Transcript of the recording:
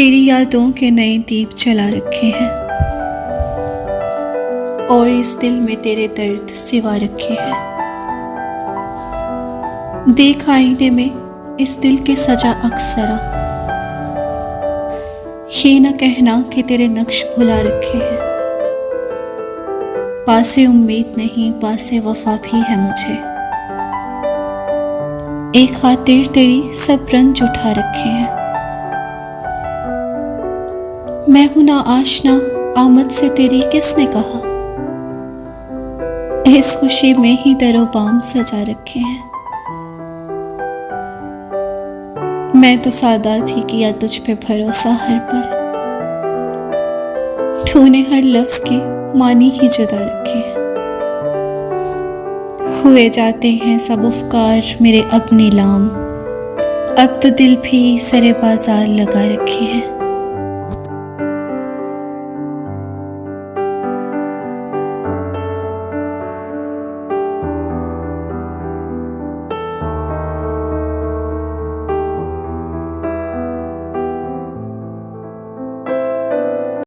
तेरी यादों के नए दीप जला रखे हैं और इस दिल में तेरे दर्द सिवा रखे हैं। देख आईने में इस दिल के सजा अक्सरा, ये न कहना कि तेरे नक्श भुला रखे हैं। पासे उम्मीद नहीं पासे वफा भी है मुझे, एक खातिर तेरी सब रंज उठा रखे हैं। मैं हूं ना आशना आमद से तेरी किसने कहा, इस खुशी में ही दरो बाम सजा रखे हैं। मैं तो सादात ही किया तुझ पे भरोसा हर पल, तूने हर लफ्ज के मानी ही जुदा रखे हैं। हुए जाते हैं सब अफकार मेरे अब नीलाम, अब तो दिल भी सरे बाजार लगा रखे हैं।